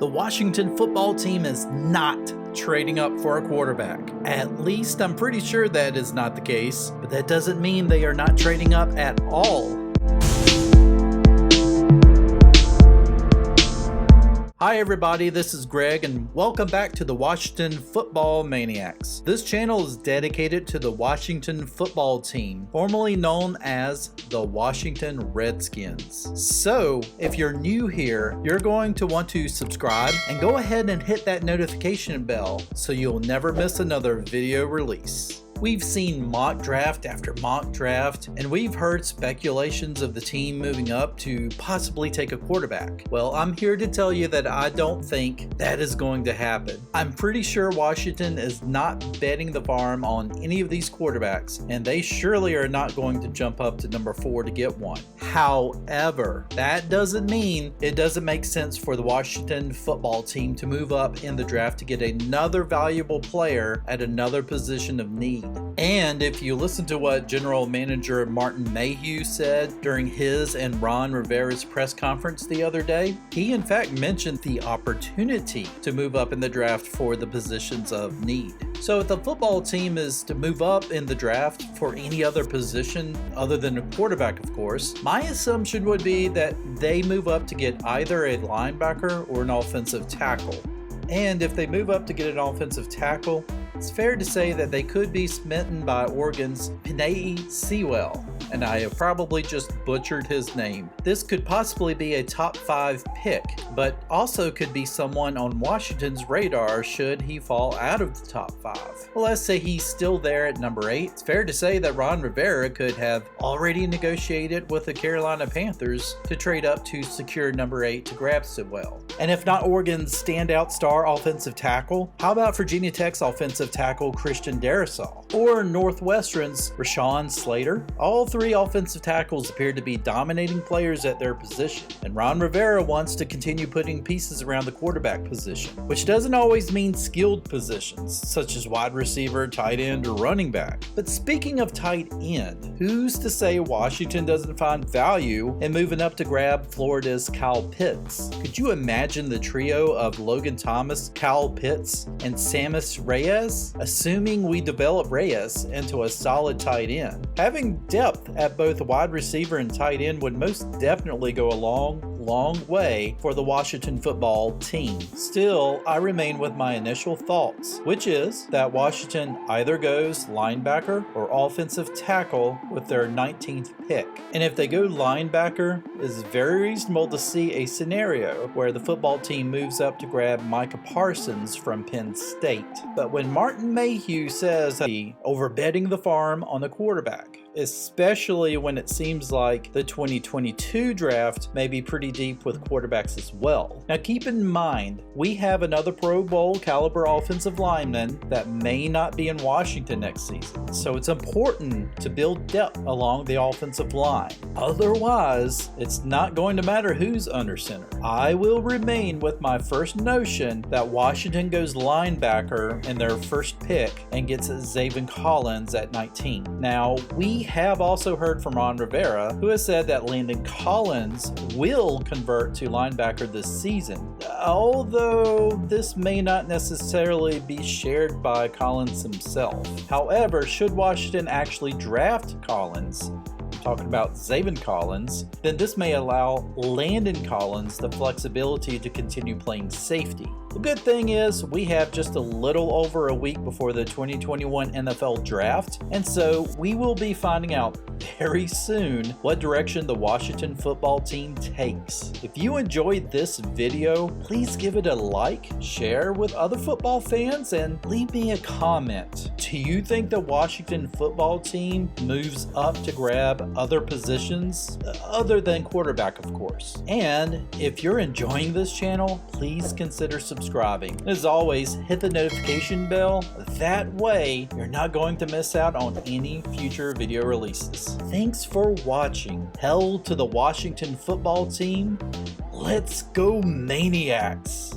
The Washington football team is not trading up for a quarterback. At least I'm pretty sure that is not the case, but that doesn't mean they are not trading up at all. Hi everybody, this is Greg and welcome back to the Washington Football Maniacs. This channel is dedicated to the Washington football team, formerly known as the Washington Redskins. So, if you're new here, you're going to want to subscribe and go ahead and hit that notification bell so you'll never miss another video release. We've seen mock draft after mock draft, and we've heard speculations of the team moving up to possibly take a quarterback. Well, I'm here to tell you that I don't think that is going to happen. I'm pretty sure Washington is not betting the farm on any of these quarterbacks, and they surely are not going to jump up to number 4 to get one. However, that doesn't mean it doesn't make sense for the Washington football team to move up in the draft to get another valuable player at another position of need. And if you listen to what General Manager Martin Mayhew said during his and Ron Rivera's press conference the other day, he in fact mentioned the opportunity to move up in the draft for the positions of need. So if the football team is to move up in the draft for any other position other than a quarterback, of course, my assumption would be that they move up to get either a linebacker or an offensive tackle. And if they move up to get an offensive tackle, it's fair to say that they could be smitten by Oregon's Penn Sewell, and I have probably just butchered his name. This could possibly be a top 5 pick, but also could be someone on Washington's radar should he fall out of the top 5. Well, let's say he's still there at number 8. It's fair to say that Ron Rivera could have already negotiated with the Carolina Panthers to trade up to secure number 8 to grab Sewell. And if not Oregon's standout star offensive tackle, how about Virginia Tech's offensive tackle Christian Darrisaw, or Northwestern's Rashawn Slater? All 3 offensive tackles appear to be dominating players at their position, and Ron Rivera wants to continue putting pieces around the quarterback position, which doesn't always mean skilled positions, such as wide receiver, tight end, or running back. But speaking of tight end, who's to say Washington doesn't find value in moving up to grab Florida's Kyle Pitts? Could you imagine the trio of Logan Thomas, Kyle Pitts, and Sammis Reyes? Assuming we develop Reyes into a solid tight end. Having depth at both wide receiver and tight end would most definitely go a long way for the Washington football team. Still, I remain with my initial thoughts, which is that Washington either goes linebacker or offensive tackle with their 19th pick. And if they go linebacker, it's very reasonable to see a scenario where the football team moves up to grab Micah Parsons from Penn State. But when Martin Mayhew says he overbetting the farm on the quarterback, especially when it seems like the 2022 draft may be pretty deep with quarterbacks as well. Now keep in mind, we have another Pro Bowl caliber offensive lineman that may not be in Washington next season, so it's important to build depth along the offensive line. Otherwise, it's not going to matter who's under center. I will remain with my first notion that Washington goes linebacker in their first pick and gets Zaven Collins at 19. Now, we have also heard from Ron Rivera, who has said that Landon Collins will convert to linebacker this season, although this may not necessarily be shared by Collins himself. However, should Washington actually draft Collins, talking about Zaven Collins, then this may allow Landon Collins the flexibility to continue playing safety. The good thing is we have just a little over a week before the 2021 NFL draft, and so we will be finding out very soon what direction the Washington football team takes. If you enjoyed this video, please give it a like, share with other football fans, and leave me a comment. Do you think the Washington football team moves up to grab other positions other than quarterback, of course? And if you're enjoying this channel, please consider subscribing. As always, hit the notification bell. That way, you're not going to miss out on any future video releases. Thanks for watching. Hell to the Washington football team. Let's go Maniacs!